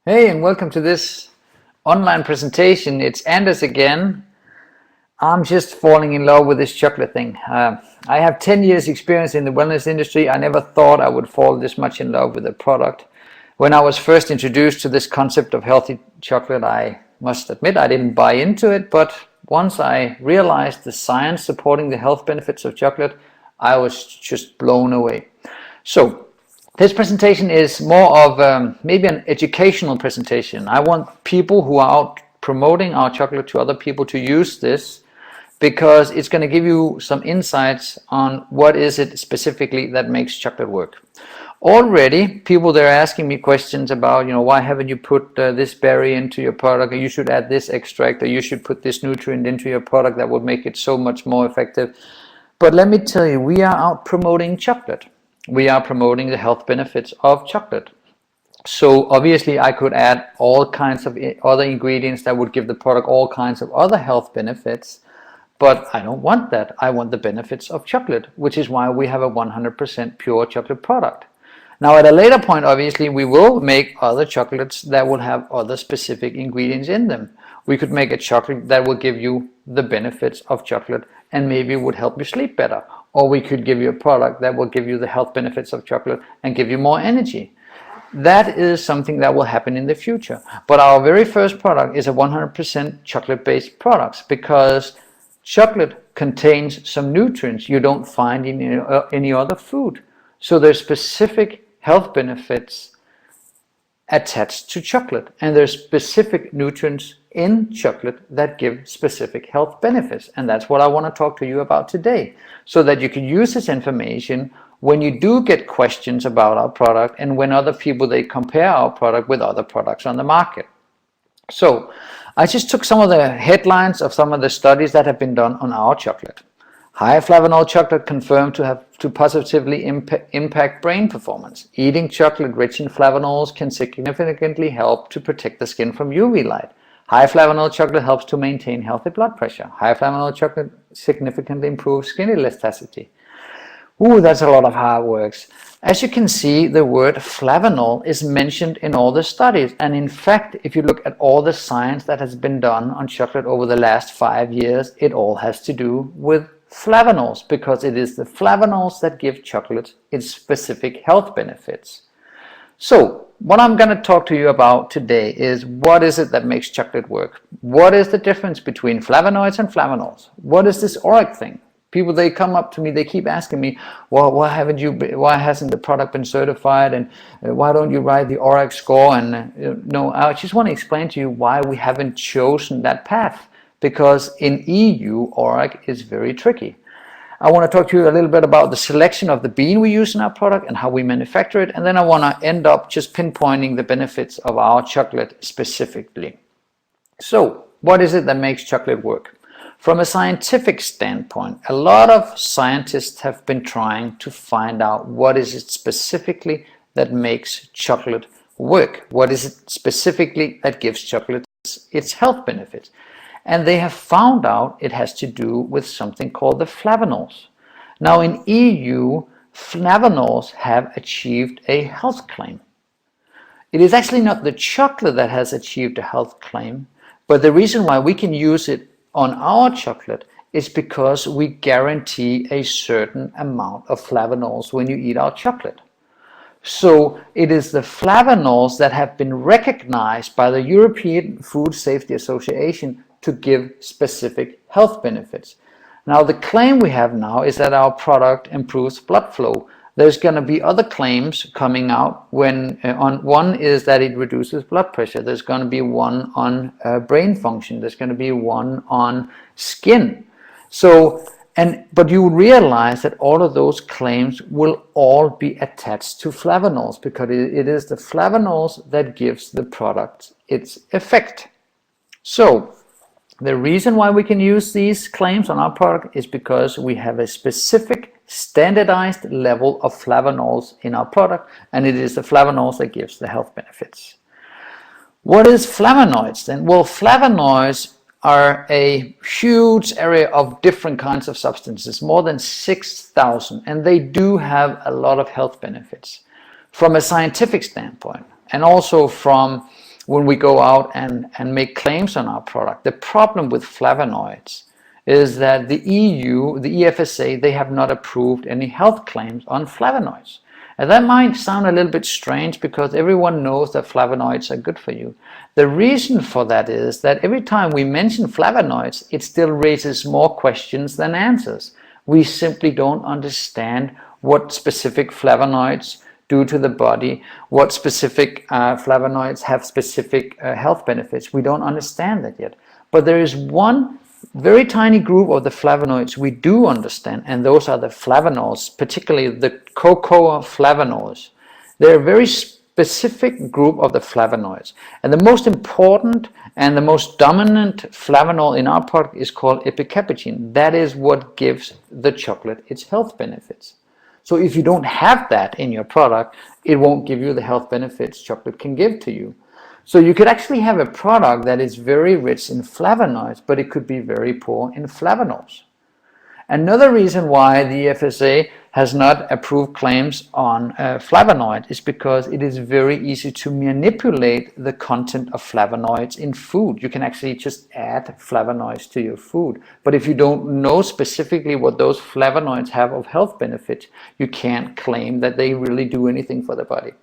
Hey, and welcome to this online presentation. It's Anders again. I'm just falling in love with this chocolate thing. I have 10 years experience in the wellness industry. I never thought I would fall this much in love with a product. When I was first introduced to this concept of healthy chocolate, I must admit I didn't buy into it, but once I realized the science supporting the health benefits of chocolate, I was just blown away. So this presentation is more of maybe an educational presentation. I want people who are out promoting our chocolate to other people to use this because it's going to give you some insights on what is it specifically that makes chocolate work. Already, people they're asking me questions about, why haven't you put this berry into your product, or you should add this extract, or you should put this nutrient into your product that would make it so much more effective. But let me tell you, we are out promoting chocolate. We are promoting the health benefits of chocolate. So obviously I could add all kinds of other ingredients that would give the product all kinds of other health benefits, but I don't want that. I want the benefits of chocolate, which is why we have a 100% pure chocolate product. Now at a later point, obviously, we will make other chocolates that will have other specific ingredients in them. We could make a chocolate that will give you the benefits of chocolate and maybe would help you sleep better. Or we could give you a product that will give you the health benefits of chocolate and give you more energy. That is something that will happen in the future. But our very first product is a 100% chocolate-based product because chocolate contains some nutrients you don't find in any other food. So there's specific health benefits attached to chocolate, and there's specific nutrients in chocolate that give specific health benefits, and that's what I want to talk to you about today, so that you can use this information when you do get questions about our product and when other people they compare our product with other products on the market. So I just took some of the headlines of some of the studies that have been done on our chocolate. High flavanol chocolate confirmed to positively impact brain performance. Eating chocolate rich in flavanols can significantly help to protect the skin from UV light. High flavanol chocolate helps to maintain healthy blood pressure. High flavanol chocolate significantly improves skin elasticity. Ooh, that's a lot of hard words. As you can see, the word flavanol is mentioned in all the studies. And in fact, if you look at all the science that has been done on chocolate over the last 5 years, it all has to do with flavanols, because it is the flavanols that give chocolate its specific health benefits. So what I'm going to talk to you about today is what is it that makes chocolate work? What is the difference between flavonoids and flavanols? What is this Oreck thing? People, they come up to me, they keep asking me, well, why hasn't the product been certified, and why don't you write the Oreck score? And no, I just want to explain to you why we haven't chosen that path, because in EU, Oreck is very tricky. I want to talk to you a little bit about the selection of the bean we use in our product and how we manufacture it, and then I want to end up just pinpointing the benefits of our chocolate specifically. So, what is it that makes chocolate work? From a scientific standpoint, a lot of scientists have been trying to find out what is it specifically that makes chocolate work. What is it specifically that gives chocolate its health benefits? And they have found out it has to do with something called the flavanols. Now in EU, flavanols have achieved a health claim. It is actually not the chocolate that has achieved a health claim, but the reason why we can use it on our chocolate is because we guarantee a certain amount of flavanols when you eat our chocolate. So it is the flavanols that have been recognized by the European Food Safety Association to give specific health benefits. Now the claim we have now is that our product improves blood flow. There's going to be other claims coming out when one is that it reduces blood pressure. There's going to be one on brain function. There's going to be one on skin. But you realize that all of those claims will all be attached to flavanols, because it is the flavanols that gives the product its effect. So the reason why we can use these claims on our product is because we have a specific standardized level of flavanols in our product, and it is the flavanols that gives the health benefits. What is flavonoids then? Well, flavonoids are a huge area of different kinds of substances, more than 6,000, and they do have a lot of health benefits. From a scientific standpoint, and also from when we go out and make claims on our product. The problem with flavonoids is that the EU, the EFSA, they have not approved any health claims on flavonoids. And that might sound a little bit strange because everyone knows that flavonoids are good for you. The reason for that is that every time we mention flavonoids, it still raises more questions than answers. We simply don't understand what specific flavonoids do to the body, what specific flavonoids have specific health benefits. We don't understand that yet. But there is one very tiny group of the flavonoids we do understand, and those are the flavanols, particularly the cocoa flavanols. They're a very specific group of the flavonoids, and the most important and the most dominant flavanol in our product is called epicapicin. That is what gives the chocolate its health benefits. So if you don't have that in your product, it won't give you the health benefits chocolate can give to you. So you could actually have a product that is very rich in flavonoids, but it could be very poor in flavanols. Another reason why the FSA has not approved claims on flavonoid is because it is very easy to manipulate the content of flavonoids in food. You can actually just add flavonoids to your food. But if you don't know specifically what those flavonoids have of health benefits, you can't claim that they really do anything for the body.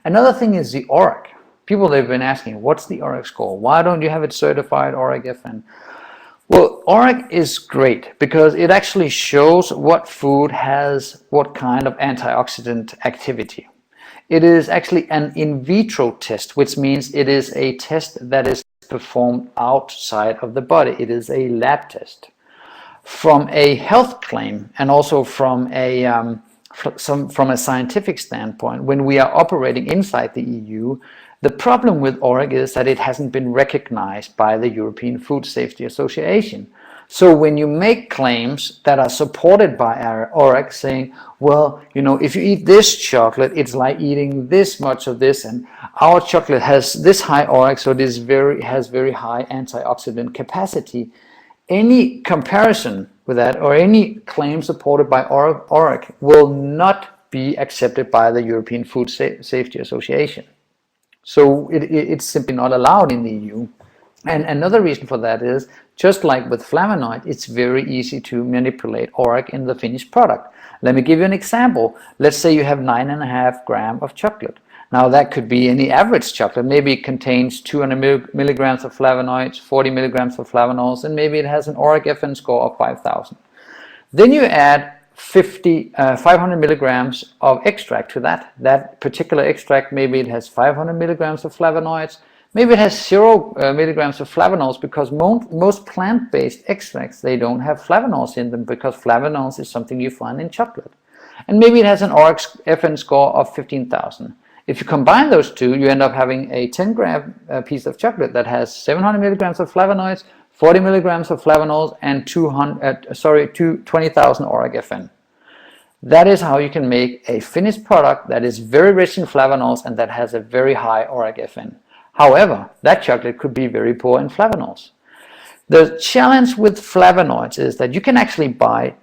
Another thing is the Oreck. People, they've been asking, what's the Oreck score? Why don't you have it certified Oreck FN? Well, Oreck is great because it actually shows what food has what kind of antioxidant activity. It is actually an in vitro test, which means it is a test that is performed outside of the body. It is a lab test. From a health claim and also from a scientific standpoint, when we are operating inside the EU, the problem with Oreck is that it hasn't been recognized by the European Food Safety Association. So when you make claims that are supported by our Oreck saying, well, you know, if you eat this chocolate, it's like eating this much of this, and our chocolate has this high Oreck, so it is has very high antioxidant capacity. Any comparison with that or any claim supported by Oreck will not be accepted by the European Food Safety Association. So it's simply not allowed in the EU. And another reason for that is, just like with flavonoid, it's very easy to manipulate Oreck in the finished product. Let me give you an example. Let's say you have 9.5 grams of chocolate. Now that could be any average chocolate. Maybe it contains 200 milligrams of flavonoids, 40 milligrams of flavanols, and maybe it has an Oreck FN score of 5,000. Then you add 500 milligrams of extract to that. That particular extract, maybe it has 500 milligrams of flavonoids, maybe it has 0 milligrams of flavanols, because most plant-based extracts, they don't have flavanols in them, because flavanols is something you find in chocolate. And maybe it has an Oreck FN score of 15,000. If you combine those two, you end up having a 10-gram piece of chocolate that has 700 milligrams of flavonoids, 40 milligrams of flavanols, and 20,000 Oreck FN. That is how you can make a finished product that is very rich in flavanols and that has a very high Oreck FN. However, that chocolate could be very poor in flavanols. The challenge with flavonoids is that you can actually buy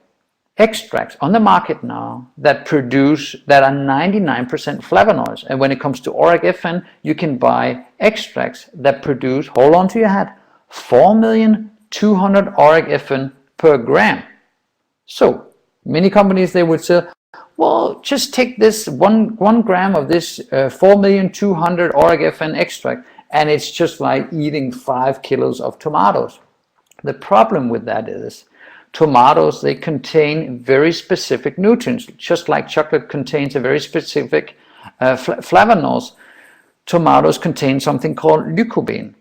extracts on the market now that are 99% flavonoids. And when it comes to Oreck FN, you can buy extracts that produce, hold on to your hat, 4,200,000 Oreck FN per gram. So many companies, they would say, well, just take this one gram of this 4,200,000 Oreck FN extract, and it's just like eating 5 kilos of tomatoes. The problem with that is tomatoes, they contain very specific nutrients, just like chocolate contains a very specific flavanols. Tomatoes contain something called lycopene.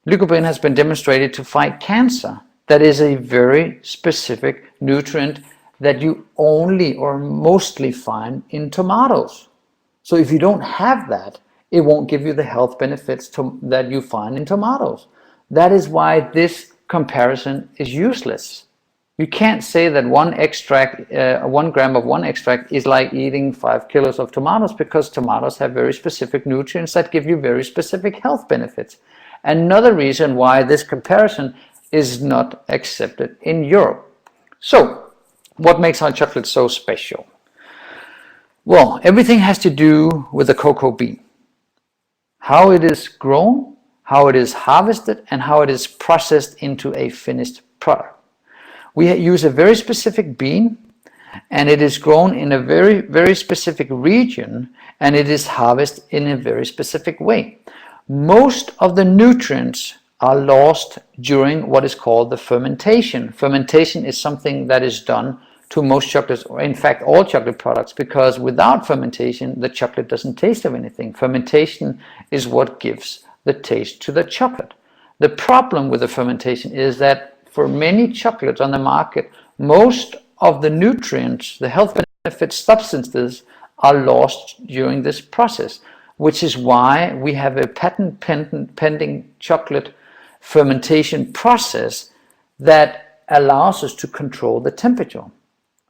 Lycopene has been demonstrated to fight cancer. That is a very specific nutrient that you only or mostly find in tomatoes. So if you don't have that, it won't give you the health benefits that you find in tomatoes. That is why this comparison is useless. You can't say that 1 gram of one extract is like eating 5 kilos of tomatoes, because tomatoes have very specific nutrients that give you very specific health benefits. Another reason why this comparison is not accepted in Europe. So, what makes our chocolate so special? Well, everything has to do with the cocoa bean. how it is grown, how it is harvested, and how it is processed into a finished product. We use a very specific bean, and it is grown in a very, very specific region, and it is harvested in a very specific way. Most of the nutrients are lost during what is called the fermentation. Fermentation is something that is done to most chocolates, or in fact all chocolate products, because without fermentation the chocolate doesn't taste of anything. Fermentation is what gives the taste to the chocolate. The problem with the fermentation is that for many chocolates on the market, most of the nutrients, the health benefit substances, are lost during this process, which is why we have a patent pending chocolate fermentation process that allows us to control the temperature.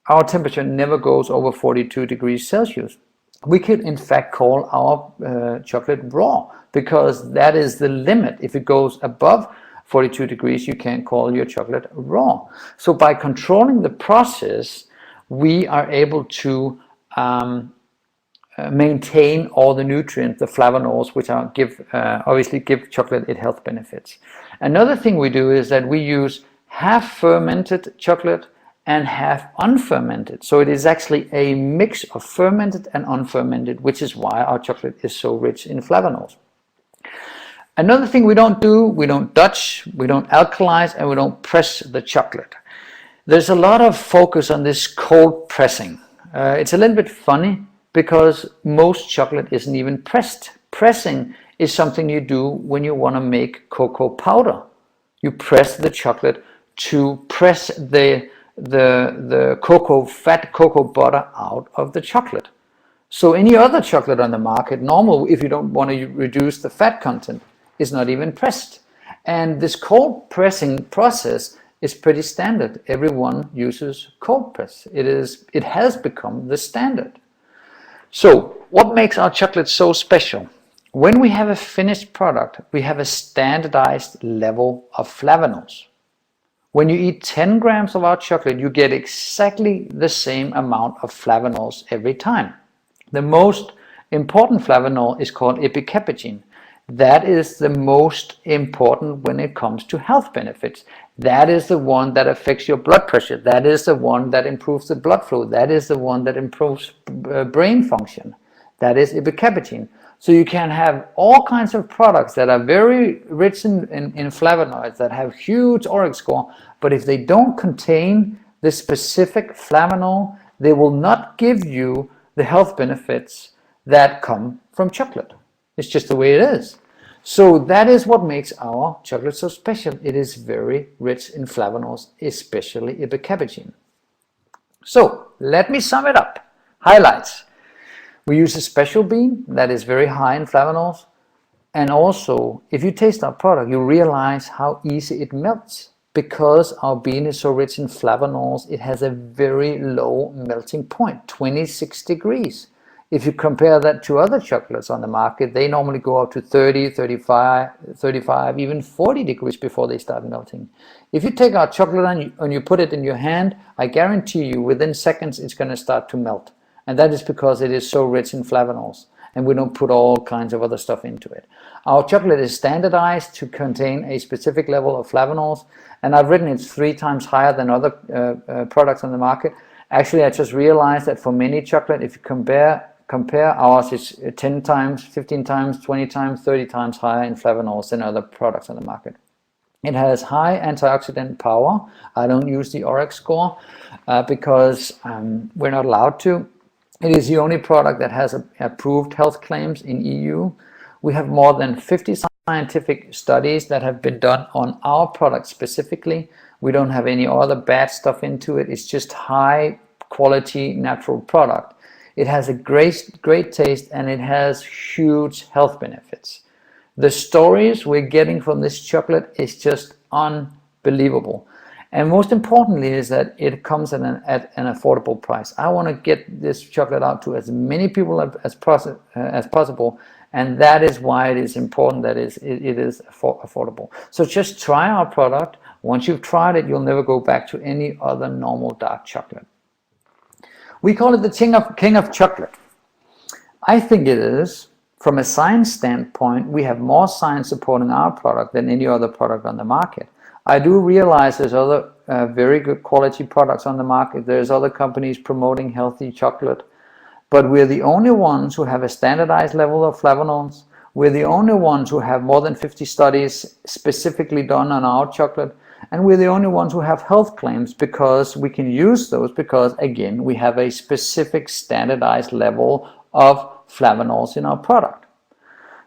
Our temperature never goes over 42 degrees Celsius. We could in fact call our chocolate raw, because that is the limit. If it goes above 42 degrees, you can't call your chocolate raw. So by controlling the process, we are able to maintain all the nutrients, the flavanols, which are obviously give chocolate its health benefits. Another thing we do is that we use half fermented chocolate and half unfermented. So it is actually a mix of fermented and unfermented, which is why our chocolate is so rich in flavanols. Another thing we don't do, we don't Dutch, we don't alkalize, and we don't press the chocolate. There's a lot of focus on this cold pressing. It's a little bit funny because most chocolate isn't even pressed. Pressing is something you do when you want to make cocoa powder. You press the chocolate to press the cocoa butter out of the chocolate. So any other chocolate on the market, normal, if you don't want to reduce the fat content, is not even pressed. And this cold pressing process is pretty standard. Everyone uses cold press. It has become the standard. So what makes our chocolate so special? When we have a finished product, we have a standardized level of flavanols. When you eat 10 grams of our chocolate, you get exactly the same amount of flavanols every time. The most important flavanol is called epicapagine. That is the most important when it comes to health benefits. That is the one that affects your blood pressure. That is the one that improves the blood flow. That is the one that improves brain function. That is epicapagine. So you can have all kinds of products that are very rich in flavonoids, that have huge Oreck score, but if they don't contain the specific flavanol, they will not give you the health benefits that come from chocolate. It's just the way it is. So that is what makes our chocolate so special. It is very rich in flavanols, especially epicapagine. So let me sum it up. Highlights. We use a special bean that is very high in flavanols. And also, if you taste our product, you realize how easy it melts. Because our bean is so rich in flavanols, it has a very low melting point, 26 degrees. If you compare that to other chocolates on the market, they normally go up to 30, 35, even 40 degrees before they start melting. If you take our chocolate and you put it in your hand, I guarantee you within seconds it's going to start to melt. And that is because it is so rich in flavanols, and we don't put all kinds of other stuff into it. Our chocolate is standardized to contain a specific level of flavanols, and I've written it's 3 times higher than other products on the market. Actually, I just realized that for many chocolate, if you compare ours, is 10 times, 15 times, 20 times, 30 times higher in flavanols than other products on the market. It has high antioxidant power. I don't use the Oreck score because we're not allowed to. It is the only product that has approved health claims in EU. We have more than 50 scientific studies that have been done on our product specifically. We don't have any other bad stuff into it. It's just high quality natural product. It has a great taste, and it has huge health benefits. The stories we're getting from this chocolate is just unbelievable. And most importantly is that it comes at an affordable price. I want to get this chocolate out to as many people as possible, and that is why it is important that it is affordable. So just try our product. Once you've tried it, you'll never go back to any other normal dark chocolate. We call it the king of chocolate. I think it is From a science standpoint, we have more science supporting our product than any other product on the market. I do realize there's other very good quality products on the market. There's other companies promoting healthy chocolate, but we're the only ones who have a standardized level of flavanols. We're the only ones who have more than 50 studies specifically done on our chocolate, and we're the only ones who have health claims because we can use those because, again, we have a specific standardized level of flavanols in our product.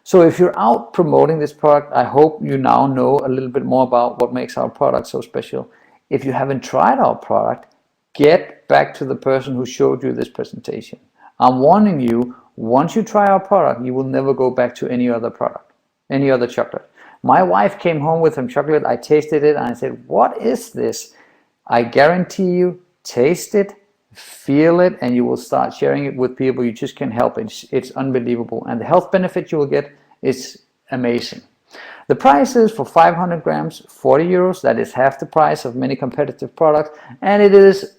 So if you're out promoting this product, I hope you now know a little bit more about what makes our product so special. If you haven't tried our product, get back to the person who showed you this presentation. I'm warning you, once you try our product, you will never go back to any other product, any other chocolate. My wife came home with some chocolate, I tasted it, and I said, what is this? I guarantee you, taste it, feel it, and you will start sharing it with people. You just can't help it. It's unbelievable. And the health benefit you will get is amazing. The price is for 500 grams, 40 euros. That is half the price of many competitive products. And it is,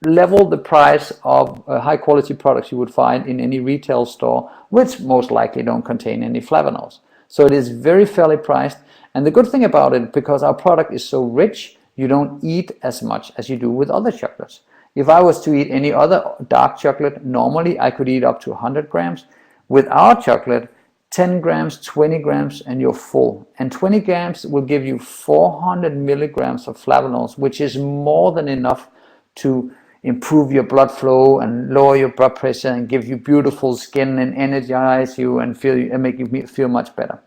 level the price of high quality products you would find in any retail store, which most likely don't contain any flavanols. So it is very fairly priced. And the good thing about it, because our product is so rich, you don't eat as much as you do with other chocolates. If I was to eat any other dark chocolate, normally I could eat up to 100 grams. With our chocolate, 10 grams, 20 grams, and you're full. And 20 grams will give you 400 milligrams of flavanols, which is more than enough to improve your blood flow and lower your blood pressure and give you beautiful skin and energize you and make you feel much better.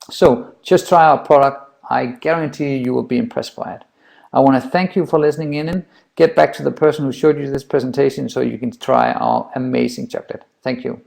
So just try our product. I guarantee you will be impressed by it. I want to thank you for listening in and get back to the person who showed you this presentation so you can try our amazing chocolate. Thank you.